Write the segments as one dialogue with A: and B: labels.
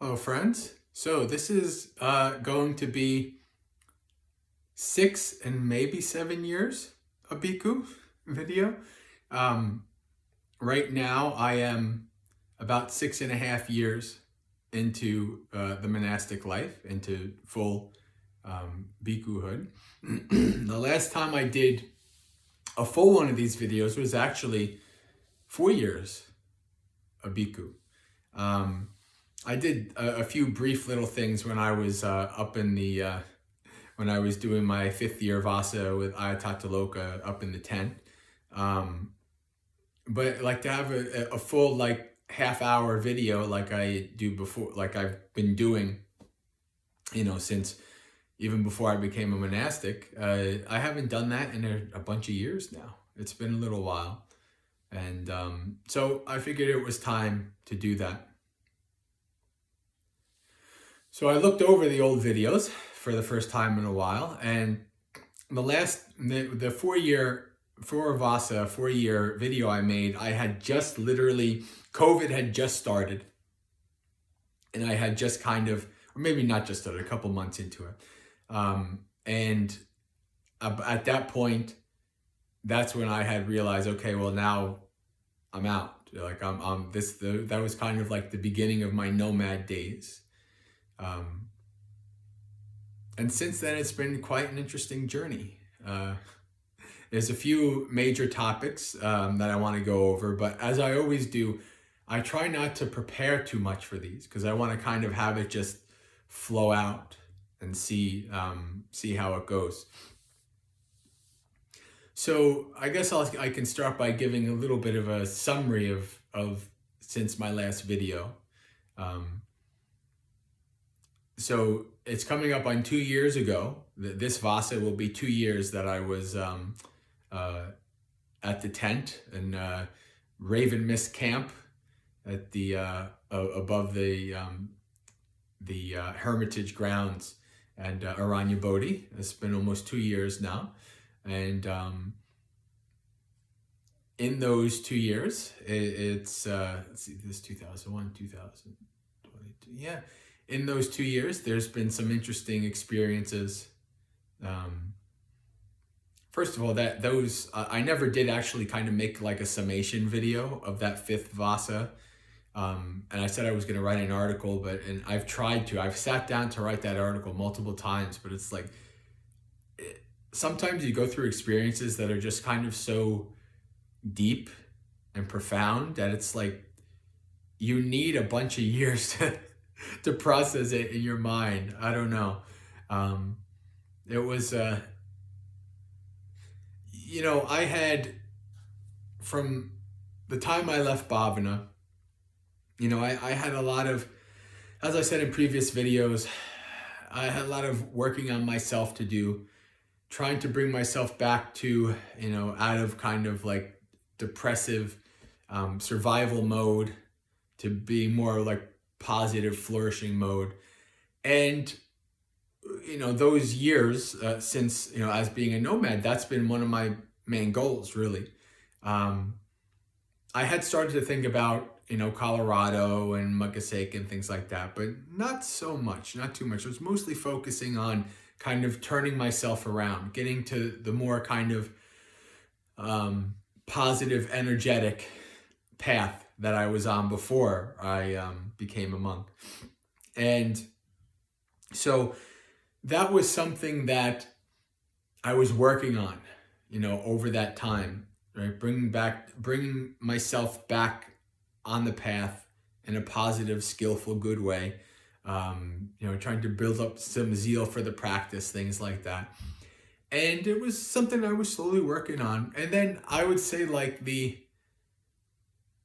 A: Hello, friends. So this is going to be 6 and maybe 7 years of Bhikkhu video. Um, right now, I am about 6.5 years into the monastic life, into full Bhikkhuhood. The last time I did a full one of these videos was actually 4 years of Bhikkhu. Um, I did a few brief little things when I was up in the when I was doing my 5th year Vassa with Ayatataloka up in the tent. Um, but like to have a full like half-hour video like I do before, like I've been doing, since even before I became a monastic, I haven't done that in a bunch of years now. It's been a little while. And so I figured it was time to do that. So I looked over the old videos for the first time in a while, and the 4 year video I made, I had just literally, COVID had just started, and I had just kind of, or maybe not just started, a couple months into it. And at that point, that's when I had realized, okay, well now I'm out. Like that was kind of like the beginning of my nomad days. And since then, it's been quite an interesting journey. There's a few major topics that I want to go over, but as I always do, I try not to prepare too much for these because I want to kind of have it just flow out and see how it goes. So I guess I can start by giving a little bit of a summary of since my last video. So it's coming up on 2 years ago. This Vassa will be 2 years that I was at the tent in Raven Mist Camp at the above the Hermitage grounds and Aranya Bodhi. It's been almost 2 years now, and in those 2 years, it's let's see, this 2001, 2022, yeah. In those 2 years, there's been some interesting experiences. First of all, I never did actually kind of make like a summation video of that 5th Vassa. And I said I was going to write an article, and I've tried to. I've sat down to write that article multiple times, but it's like, sometimes you go through experiences that are just kind of so deep and profound that it's like you need a bunch of years to process it in your mind. I don't know. It was, I had, from the time I left Bhavana, I had a lot of, as I said in previous videos, I had a lot of working on myself to do, trying to bring myself back to, out of kind of like depressive survival mode to be more like positive flourishing mode. And those years since as being a nomad, that's been one of my main goals, really. I had started to think about Colorado and Maggasekha and things like that, but not so much, not too much. I was mostly focusing on kind of turning myself around, getting to the more kind of positive, energetic path that I was on before I became a monk. And so that was something that I was working on, over that time, right? Bringing myself back on the path in a positive, skillful, good way. Trying to build up some zeal for the practice, things like that. And it was something I was slowly working on. And then I would say like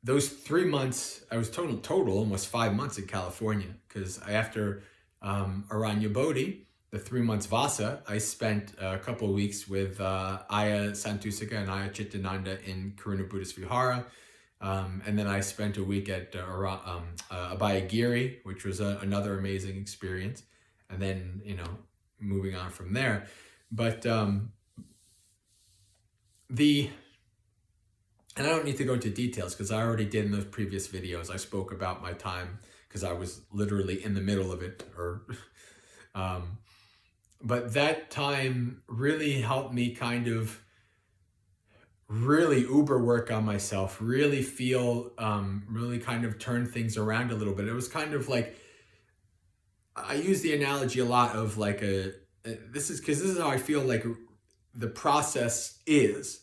A: those 3 months, I was total almost 5 months in California, because after Aranya Bodhi, the 3 months Vassa, I spent a couple of weeks with Aya Santusika and Aya Chittananda in Karuna Buddhist Vihara. And then I spent a week at Abhayagiri, which was another amazing experience. And then, moving on from there. But and I don't need to go into details because I already did in those previous videos. I spoke about my time because I was literally in the middle of it. But that time really helped me kind of really uber work on myself, really feel, really kind of turn things around a little bit. It was kind of like, I use the analogy a lot of like this is how I feel like the process is.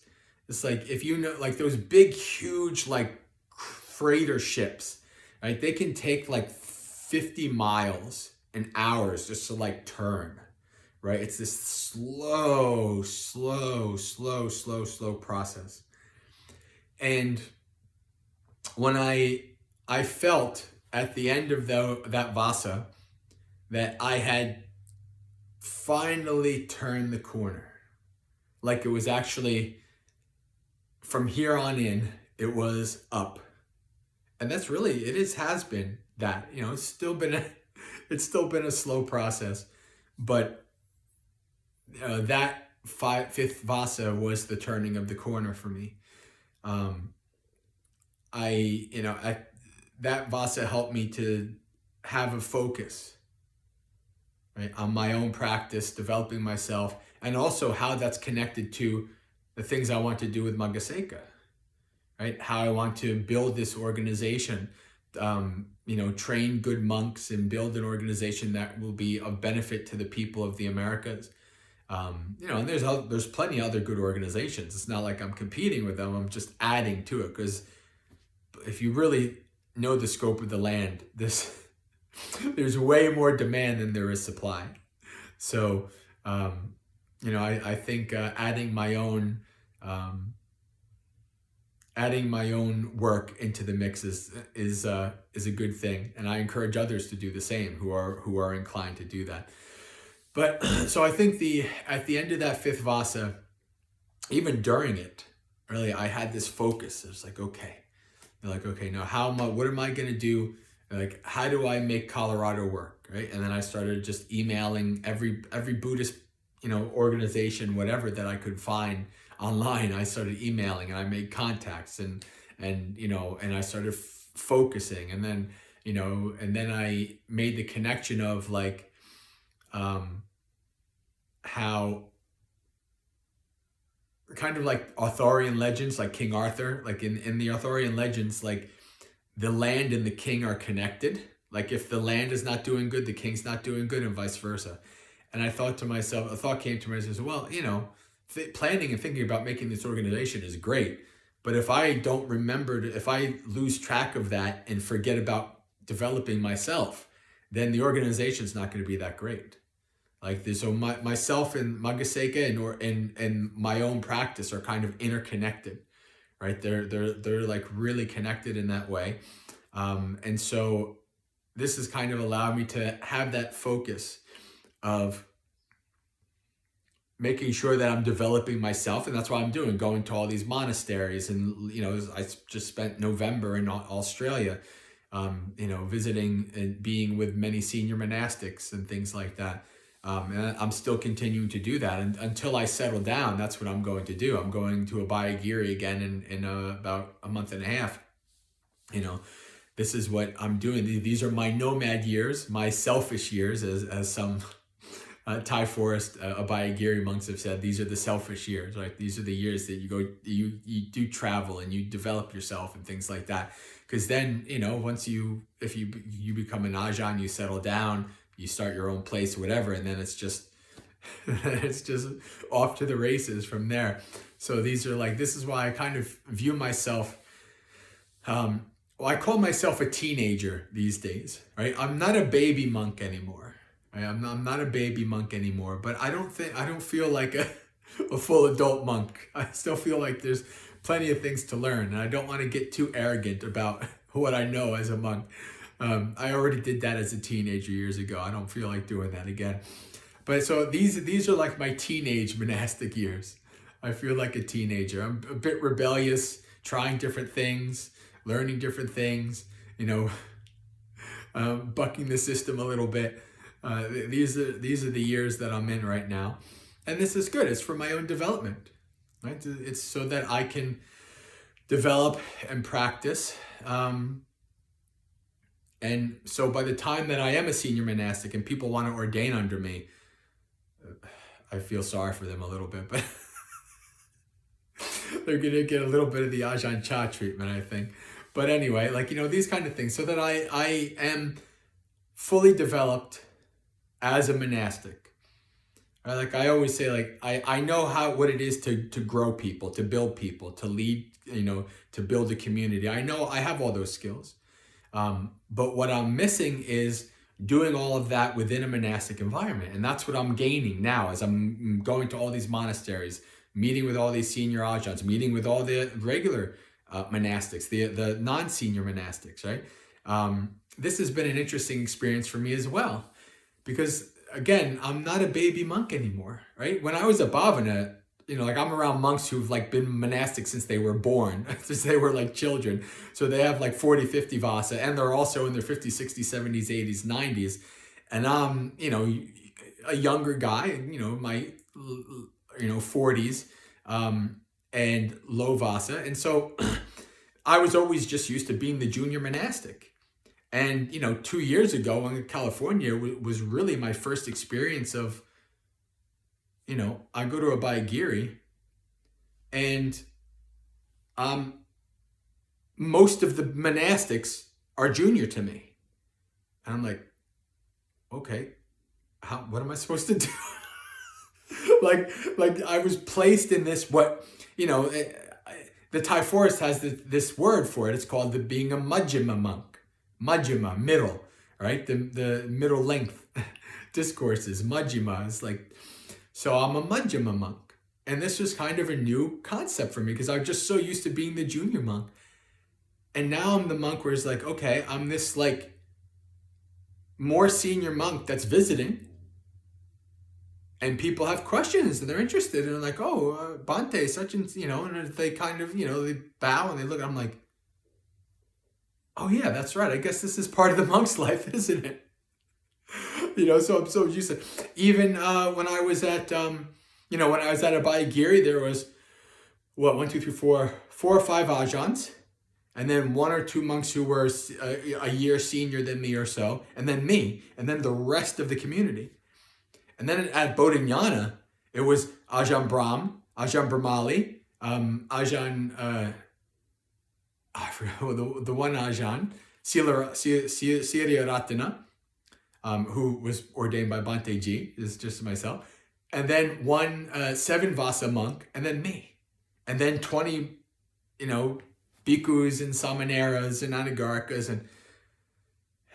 A: It's like, if you know, like those big, huge, like freighter ships, right? They can take like 50 miles and hours just to like turn, right? It's this slow process. And when I felt at the end of that Vassa that I had finally turned the corner, like it was actually from here on in, it was up. And that's really, has been that, it's still been a slow process, but that fifth Vassa was the turning of the corner for me. That Vassa helped me to have a focus, right, on my own practice, developing myself, and also how that's connected to the things I want to do with Maggasekha, right? How I want to build this organization, train good monks and build an organization that will be of benefit to the people of the Americas. And there's plenty of other good organizations. It's not like I'm competing with them. I'm just adding to it, because if you really know the scope of the land, there's way more demand than there is supply. So, I think adding my own work into the mix is a good thing, and I encourage others to do the same who are inclined to do that. But so I think at the end of that fifth Vassa, even during it, really, I had this focus. It was like, okay, now what am I going to do? Like, how do I make Colorado work, right? And then I started just emailing every Buddhist, organization, whatever that I could find online. I started emailing, and I made contacts, and I started focusing, and then I made the connection of like, how kind of like Arthurian legends, like King Arthur, like in the Arthurian legends, like the land and the king are connected. Like if the land is not doing good, the king's not doing good, and vice versa. And a thought came to me, and says, well, planning and thinking about making this organization is great, but if I don't remember, if I lose track of that and forget about developing myself, then the organization's not going to be that great. Like this, so myself and Maggasekha and my own practice are kind of interconnected, right? They're like really connected in that way, and so this has kind of allowed me to have that focus of making sure that I'm developing myself, and that's what I'm doing, going to all these monasteries, and I just spent November in Australia, visiting and being with many senior monastics and things like that. And I'm still continuing to do that, and until I settle down, that's what I'm going to do. I'm going to Abhayagiri again in about a month and a half. This is what I'm doing. These are my nomad years, my selfish years, as some Thai forest Abhayagiri monks have said. These are the selfish years, right? These are the years that you do travel and you develop yourself and things like that. Because then, once if you become an Ajahn, you settle down, you start your own place, whatever, and then it's just off to the races from there. So this is why I kind of view myself, I call myself a teenager these days, right? I'm not a baby monk anymore, right? I'm not a baby monk anymore, but I don't feel like a full adult monk. I still feel like there's plenty of things to learn, and I don't want to get too arrogant about what I know as a monk. I already did that as a teenager years ago. I don't feel like doing that again. But so these are like my teenage monastic years. I feel like a teenager. I'm a bit rebellious, trying different things, learning different things, bucking the system a little bit. These are the years that I'm in right now. And this is good. It's for my own development, right? It's so that I can develop and practice And so by the time that I am a senior monastic and people want to ordain under me, I feel sorry for them a little bit, but they're going to get a little bit of the Ajahn Chah treatment, I think. But anyway, like, these kind of things, so that I am fully developed as a monastic. Right? Like I always say, like, I know what it is to grow people, to build people, to lead, to build a community. I know I have all those skills. But what I'm missing is doing all of that within a monastic environment. And that's what I'm gaining now as I'm going to all these monasteries, meeting with all these senior ajahns, meeting with all the regular monastics, the non-senior monastics, right? This has been an interesting experience for me as well, because again, I'm not a baby monk anymore, right? When I was a bhavana, like I'm around monks who've like been monastic since they were born, since they were like children. So they have like 40, 50 Vassa, and they're also in their 50s, 60s, 70s, 80s, 90s. And I'm, a younger guy, my, 40s, and low Vassa. And so I was always just used to being the junior monastic. And, 2 years ago in California was really my first experience of, I go to a Abhayagiri and most of the monastics are junior to me. And I'm like, okay, what am I supposed to do? like I was placed in this, the Thai forest has this word for it. It's called being a Manjima monk. Manjima, middle, right? The middle length discourses. Manjima is like, so I'm a Manjima monk. And this was kind of a new concept for me because I'm just so used to being the junior monk. And now I'm the monk where it's like, okay, I'm this like more senior monk that's visiting. And people have questions and they're interested. And they're like, oh, Bhante, such and, and they kind of, they bow and they look. I'm like, oh yeah, that's right. I guess this is part of the monk's life, isn't it? So I'm so used to it. Even when I was at, when I was at Abhayagiri, there was, 1, 2, 3, 4 or 5 ajahns, and then 1 or 2 monks who were a year senior than me or so, and then me, and then the rest of the community. And then at Bodhinyana, it was Ajahn Brahm, Ajahn Brahmali, Ajahn, I forgot the one Ajahn, Sirya Ratana, who was ordained by Bhante Ji, is just myself. And then 7 Vassa monk, and then me. And then 20, bhikkhus and samaneras and anagarkas. And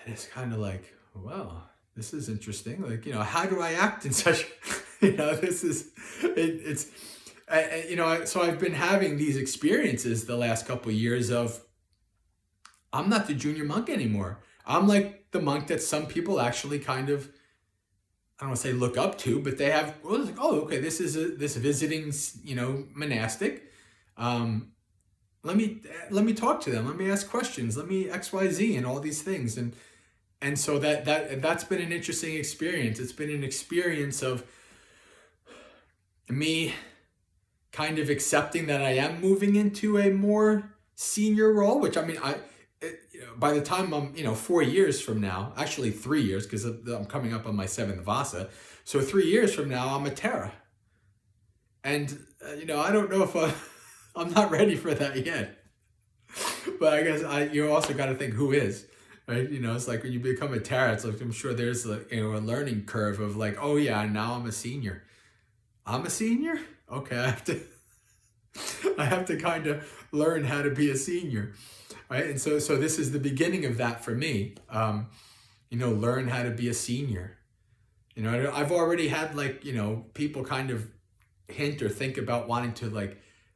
A: it's kind of like, well, this is interesting. Like, how do I act in such, this is, so I've been having these experiences the last couple of years of, I'm not the junior monk anymore. I'm like the monk that some people actually kind of, I don't want to say look up to, but they have, well, it's like, oh, okay, this is this visiting, monastic. Let me talk to them. Let me ask questions. Let me X, Y, Z and all these things. And so that's been an interesting experience. It's been an experience of me kind of accepting that I am moving into a more senior role, which by the time I'm, 4 years from now, actually 3 years, because I'm coming up on my 7th Vassa. So 3 years from now, I'm a Tara. And, I don't know if I'm not ready for that yet. But I guess you also got to think who is, right? It's like when you become a Tara, it's like, I'm sure there's a learning curve of like, oh yeah, now I'm a senior. I'm a senior? Okay, I have to kind of learn how to be a senior. Right. And so this is the beginning of that for me. Learn how to be a senior. I've already had people kind of hint or think about wanting to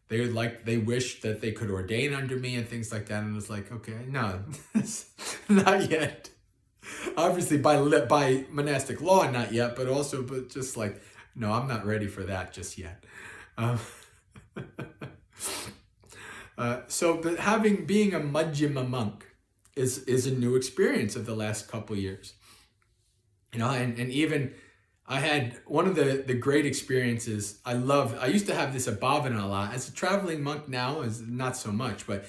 A: they wish that they could ordain under me and things like that. And it's like, okay, no, not yet. Obviously by monastic law, not yet, but just like, no, I'm not ready for that just yet. But being a Manjima monk is a new experience of the last couple of years. And even I had one of the great experiences I used to have this at Bhavana a lot. As a traveling monk now, is not so much, but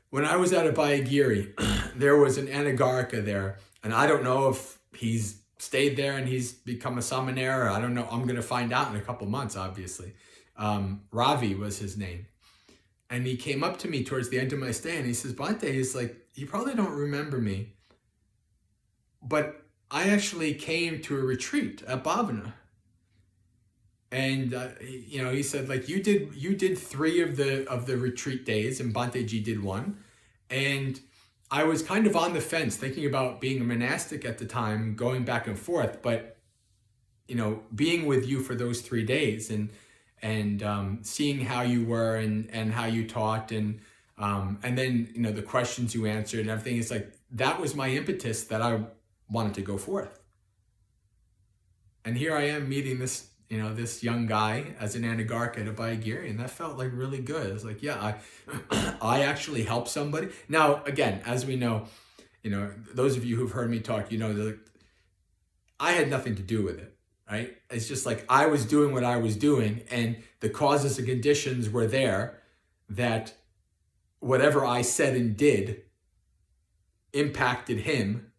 A: when I was at Abhayagiri, there was an Anagarika there, and I don't know if he's stayed there and he's become a Samanera. I don't know. I'm going to find out in a couple months, obviously. Ravi was his name. And he came up to me towards the end of my stay and he says, Bhante, he's like, you probably don't remember me, but I actually came to a retreat at Bhavana. And he said, like, you did 3 of the retreat days, and Bhanteji did 1. And I was kind of on the fence, thinking about being a monastic at the time, going back and forth. But being with you for those 3 days and seeing how you were and how you taught and then the questions you answered and everything, it's like that was my impetus that I wanted to go forth. And here I am meeting this young guy as an Anagarika at Abhayagiri, and that felt like really good. It's like, yeah, I actually helped somebody. Now, again, as we know, those of you who've heard me talk, that I had nothing to do with it, right? It's just like I was doing what I was doing, and the causes and conditions were there that whatever I said and did impacted him,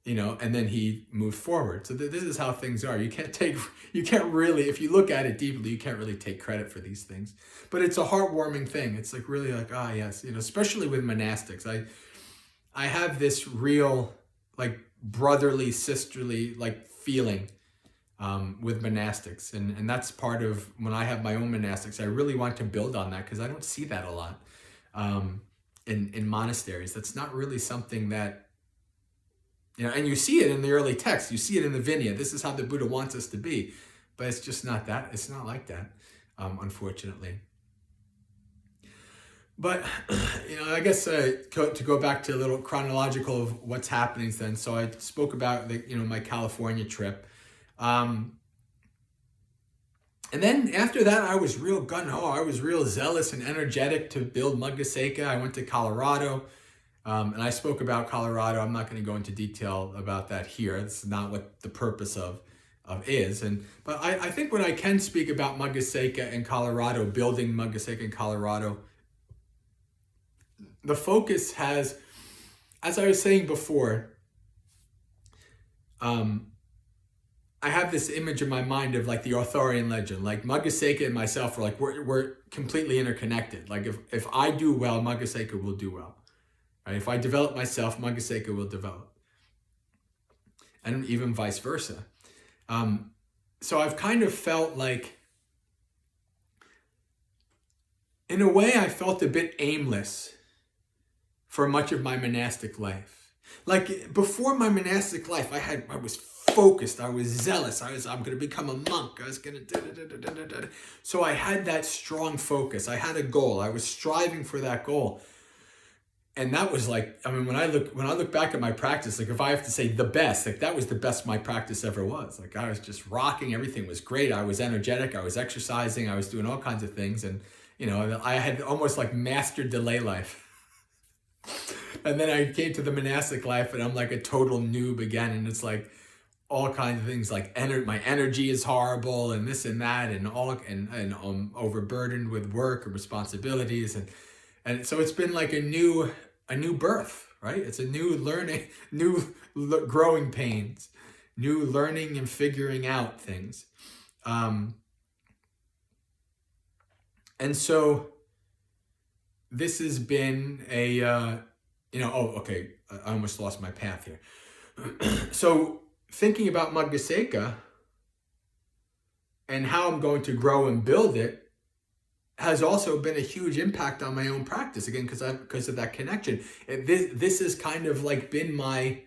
A: and then he moved forward. So this is how things are. You can't really, if you look at it deeply, you can't really take credit for these things. But it's a heartwarming thing. It's like really like, yes, especially with monastics. I have this real like brotherly, sisterly like feeling with monastics. And that's part of when I have my own monastics. I really want to build on that because I don't see that a lot in monasteries. That's not really something that, and you see it in the early texts, you see it in the Vinaya. This is how the Buddha wants us to be, but it's just not that. It's not like that, unfortunately. But, I guess to go back to a little chronological of what's happening then. So I spoke about my California trip. And then after that, I was real gung-ho. I was real zealous and energetic to build Maggasekha. I went to Colorado. And I spoke about Colorado. I'm not going to go into detail about that here. It's not what the purpose of is. But I think when I can speak about Maggasekha in Colorado, building Maggasekha in Colorado, the focus has, as I was saying before, I have this image in my mind of like the Arthurian legend. Like Maggasekha and myself are like, we're completely interconnected. Like if I do well, Maggasekha will do well. If I develop myself, Maggasekha will develop. And even vice versa. So I've kind of felt like, in a way, I felt a bit aimless for much of my monastic life. Like before my monastic life, I was focused, I was zealous, I'm going to become a monk, I was going to So I had that strong focus, I had a goal, I was striving for that goal. And that was like, when I look back at my practice, like if I have to say the best, like that was the best my practice ever was. Like I was just rocking, everything was great. I was energetic, I was exercising, I was doing all kinds of things. And, I had almost like mastered the lay life. And then I came to the monastic life and I'm like a total noob again. And it's like all kinds of things like my energy is horrible and this and that and overburdened with work and responsibilities. And so it's been like a new birth, right? It's a new learning, growing pains, new learning and figuring out things. And so this has been I almost lost my path here. So thinking about Maggasekha and how I'm going to grow and build it has also been a huge impact on my own practice, again, because of that connection. This has kind of like been my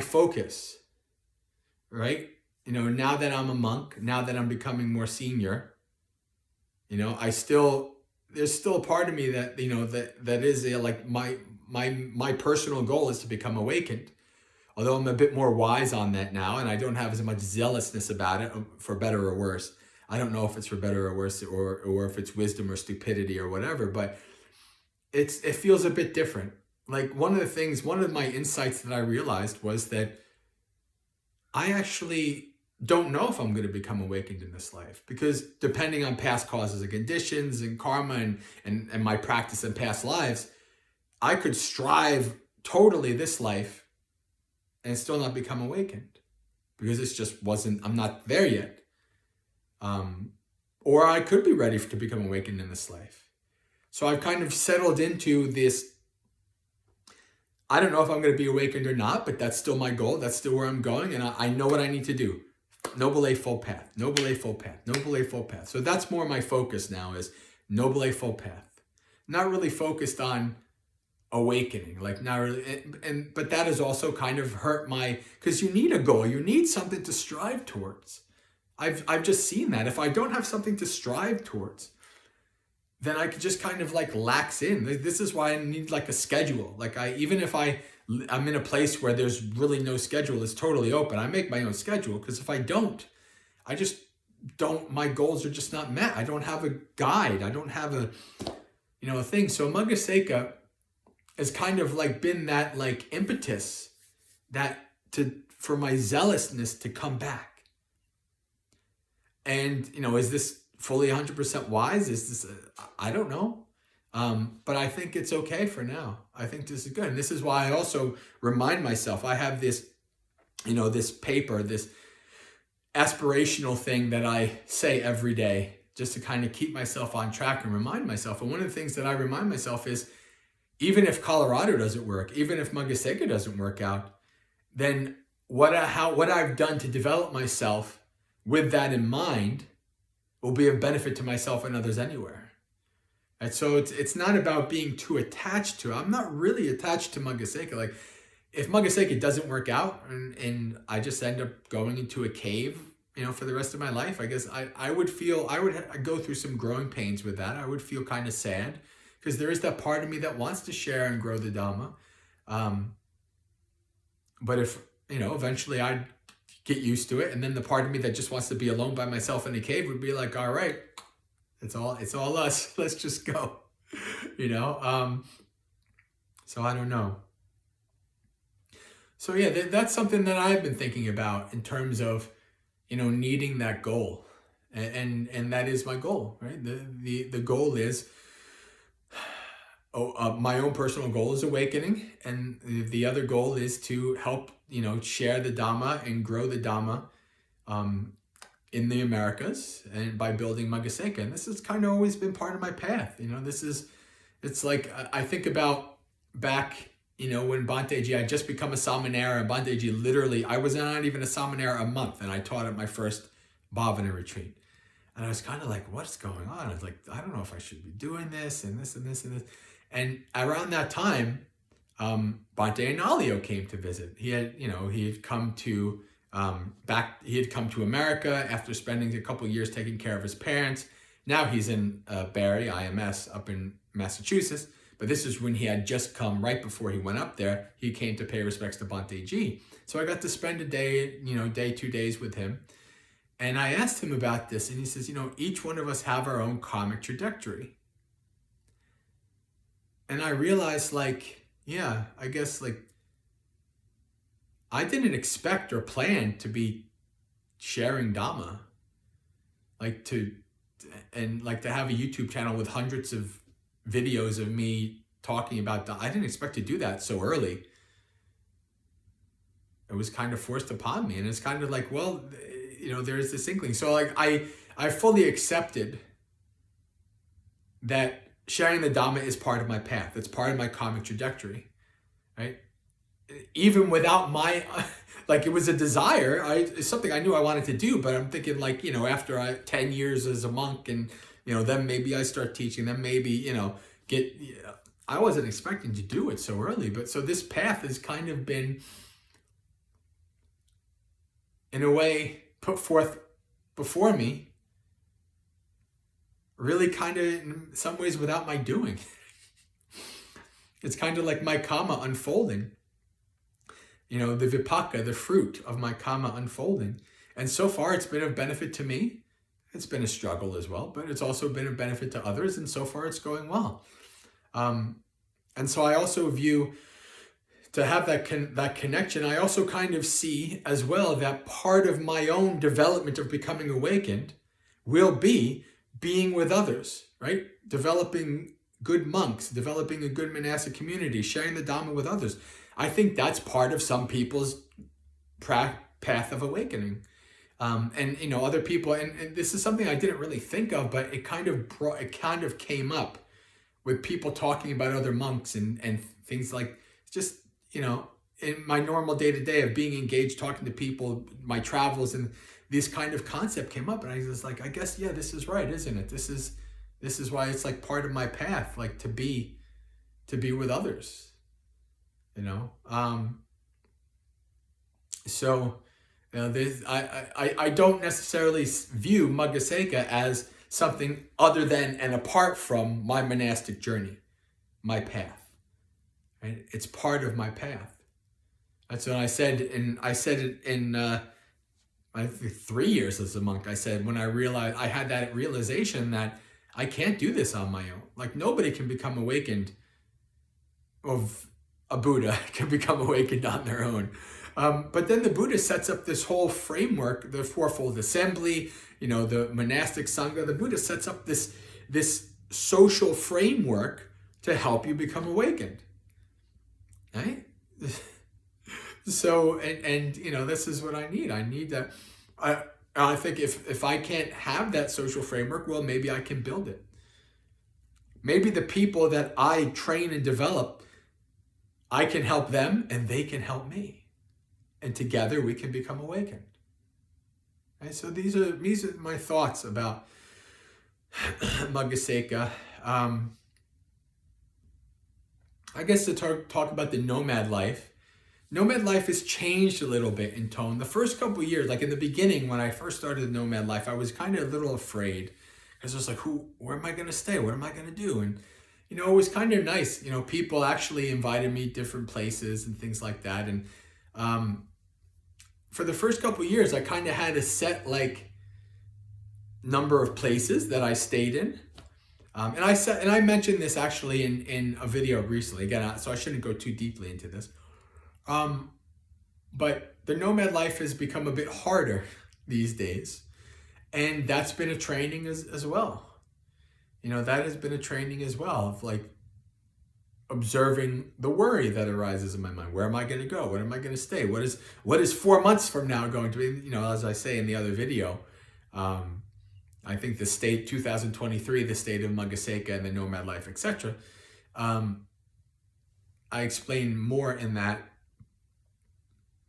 A: focus, right? Now that I'm a monk, now that I'm becoming more senior, there's still a part of me that, that is like my personal goal is to become awakened. Although I'm a bit more wise on that now, and I don't have as much zealousness about it, for better or worse. I don't know if it's for better or worse, or if it's wisdom or stupidity or whatever, but it feels a bit different. Like one of my insights that I realized was that I actually don't know if I'm going to become awakened in this life, because depending on past causes and conditions and karma and my practice in past lives, I could strive totally this life and still not become awakened, because it's just wasn't, I'm not there yet. Or I could be ready to become awakened in this life. So I've kind of settled into this, I don't know if I'm going to be awakened or not, but that's still my goal. That's still where I'm going. And I know what I need to do. Noble Eightfold Path, Noble Eightfold Path, Noble Eightfold Path. So that's more my focus now, is Noble Eightfold Path. Not really focused on awakening, like not really. But that has also kind of hurt my, because you need a goal. You need something to strive towards. I've just seen that. If I don't have something to strive towards, then I could just kind of like lax in. This is why I need like a schedule. Like even if I'm in a place where there's really no schedule, it's totally open, I make my own schedule, because if I don't, I just don't, my goals are just not met. I don't have a guide. I don't have a thing. So Maggasekha has kind of like been that like impetus for my zealousness to come back. And, is this fully 100% wise? Is this, I don't know. But I think it's okay for now. I think this is good. And this is why I also remind myself, I have this, this paper, this aspirational thing that I say every day, just to kind of keep myself on track and remind myself. And one of the things that I remind myself is, even if Colorado doesn't work, even if Maggasekha doesn't work out, then what I've done to develop myself with that in mind will be of benefit to myself and others anywhere. And so it's not about being too attached to it. I'm not really attached to Maggasekha. Like, if Maggasekha doesn't work out and I just end up going into a cave, for the rest of my life, I guess I would go through some growing pains with that. I would feel kind of sad, because there is that part of me that wants to share and grow the Dharma. But if, eventually I'd get used to it, and then the part of me that just wants to be alone by myself in a cave would be like, all right, it's all us. Let's just go, So I don't know. So yeah, that's something that I've been thinking about in terms of, needing that goal, and that is my goal, right? The goal is, my own personal goal is awakening, and the other goal is to help, share the Dhamma and grow the Dhamma in the Americas, and by building Maggasekha. And this has kind of always been part of my path. It's like, I think about back, when Bhanteji, I just become a Samanera, and Bhanteji literally, I was not even a Samanera a month, and I taught at my first Bhavana retreat. And I was kind of like, what's going on? I was like, I don't know if I should be doing this and this and this and this. And around that time, Bhante Analayo came to visit. He had come to America after spending a couple of years taking care of his parents. Now he's in Barre, IMS, up in Massachusetts. But this is when he had just come, right before he went up there. He came to pay respects to Bhanteji. So I got to spend a day, 2 days with him. And I asked him about this, and he says, each one of us have our own karmic trajectory. And I realized, like, yeah, I guess, like, I didn't expect or plan to be sharing Dhamma. To have a YouTube channel with hundreds of videos of me talking about Dhamma. I didn't expect to do that so early. It was kind of forced upon me. And it's kind of like, well, there's this inkling. So like, I fully accepted that sharing the Dhamma is part of my path. It's part of my karmic trajectory, right? Even without my, it was a desire. It's something I knew I wanted to do, but I'm thinking after 10 years as a monk, and, then maybe I start teaching, then maybe, I wasn't expecting to do it so early. But so this path has kind of been, in a way, put forth before me, really kind of in some ways without my doing. It's kind of like my karma unfolding. The vipaka, the fruit of my karma unfolding. And so far it's been of benefit to me. It's been a struggle as well, but it's also been of benefit to others, and so far it's going well. And so I also view, to have that connection, I also kind of see as well that part of my own development of becoming awakened will be being with others, right? Developing good monks, developing a good monastic community, sharing the Dharma with others. I think that's part of some people's path of awakening. And other people, and this is something I didn't really think of, but it kind of came up with people talking about other monks and things like just, in my normal day-to-day of being engaged, talking to people, my travels, and this kind of concept came up, and I was like, I guess, yeah, this is right, isn't it? This is why it's like part of my path, like to be with others, so I don't necessarily view Maggasekha as something other than and apart from my monastic journey, my path. Right? It's part of my path. That's what I said it in I think 3 years as a monk. I said when I realized I had that realization that I can't do this on my own. Like nobody can become awakened of a Buddha can become awakened on their own. But then the Buddha sets up this whole framework, the Fourfold Assembly, the monastic Sangha. The Buddha sets up this social framework to help you become awakened. Right? So, and this is what I need. I need that. I think if I can't have that social framework, well, maybe I can build it. Maybe the people that I train and develop, I can help them and they can help me. And together we can become awakened. Right? So these are my thoughts about Maggasekha. I guess to talk about the Nomad Life. Nomad Life has changed a little bit in tone. The first couple of years, like in the beginning when I first started Nomad Life, I was kind of a little afraid. Because I was like, where am I going to stay? What am I going to do? And, it was kind of nice. People actually invited me different places and things like that. And for the first couple of years, I kind of had a set number of places that I stayed in. And I mentioned this actually in a video recently. Again, so I shouldn't go too deeply into this. But the Nomad Life has become a bit harder these days. And that's been a training as well. That has been a training as well of observing the worry that arises in my mind. Where am I going to go? Where am I going to stay? What is 4 months from now going to be? As I say in the other video, I think the state 2023, the state of Maggasekha and the Nomad Life, etc. I explain more in that.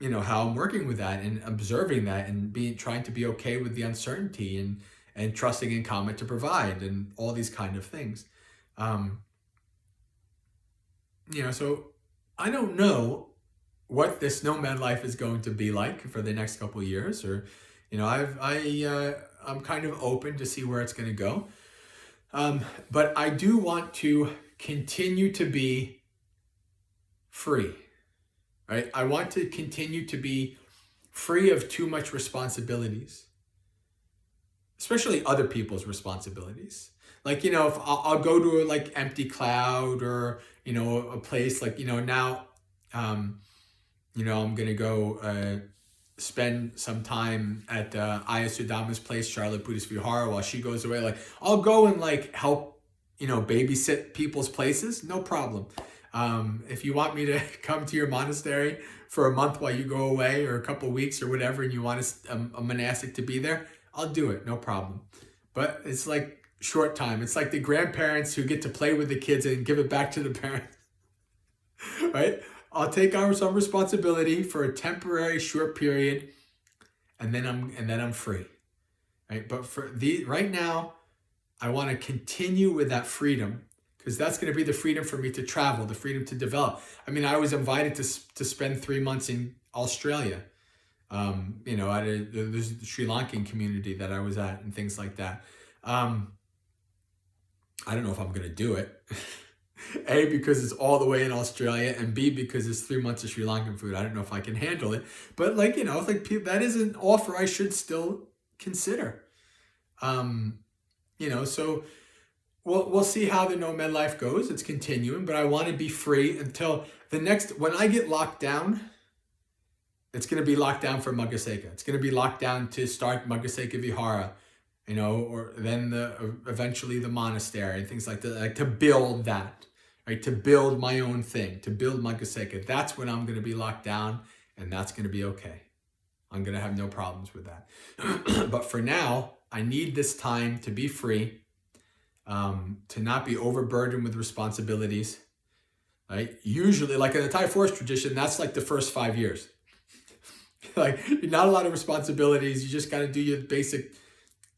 A: How I'm working with that and observing that and trying to be okay with the uncertainty and trusting in karma to provide and all these kind of things. So I don't know what this Nomad Life is going to be like for the next couple of years, or, I'm kind of open to see where it's going to go. But I do want to continue to be free. Right? I want to continue to be free of too much responsibilities, especially other people's responsibilities. If I'll go to Empty Cloud or, a place now, I'm going to go spend some time at Aya Sudama's place, Charlotte Buddhist Vihara, while she goes away. I'll go and help, babysit people's places, no problem. If you want me to come to your monastery for a month while you go away or a couple of weeks or whatever, and you want a monastic to be there, I'll do it, no problem. But it's short time. It's like the grandparents who get to play with the kids and give it back to the parents, right? I'll take on some responsibility for a temporary short period, and then I'm free, right? But right now, I want to continue with that freedom. Because that's going to be the freedom for me to travel, the freedom to develop. I mean, I was invited to spend 3 months in Australia, there's the Sri Lankan community that I was at and things like that. I don't know if I'm going to do it. A, because it's all the way in Australia, and B, because it's 3 months of Sri Lankan food. I don't know if I can handle it. But that is an offer I should still consider. So we'll see how the Nomad Life goes. It's continuing, but I want to be free until when I get locked down, it's going to be locked down for Maggasekha. It's going to be locked down to start Maggasekha Vihara or then eventually the monastery and things like that, like to build that, right? To build my own thing, to build Maggasekha. That's when I'm going to be locked down, and that's going to be okay. I'm going to have no problems with that. But for now, I need this time to be free, to not be overburdened with responsibilities, right? Usually, like in the Thai forest tradition, that's like the first 5 years. Like, not a lot of responsibilities. You just got to do your basic,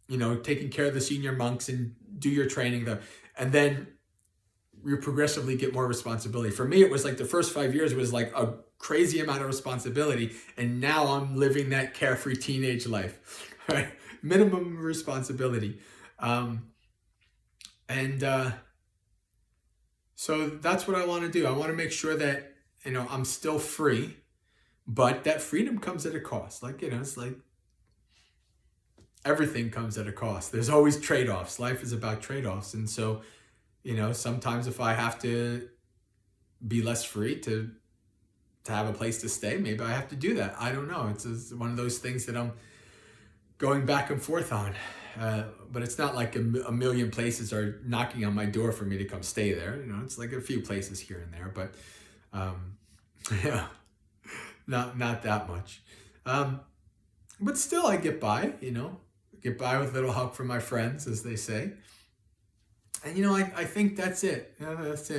A: taking care of the senior monks and do your training there. And then you progressively get more responsibility. For me, it was like the first 5 years was like a crazy amount of responsibility. And now I'm living that carefree teenage life, right? Minimum responsibility. So that's what I want to do. I want to make sure that, I'm still free, but that freedom comes at a cost. Like, it's like everything comes at a cost. There's always trade-offs. Life is about trade-offs. And so, sometimes if I have to be less free to have a place to stay, maybe I have to do that. I don't know. It's one of those things that I'm going back and forth on. But it's not like a million places are knocking on my door for me to come stay there. It's like a few places here and there, but yeah, not that much. But still I get by, get by with little help from my friends, as they say. And, I think that's it. That's it.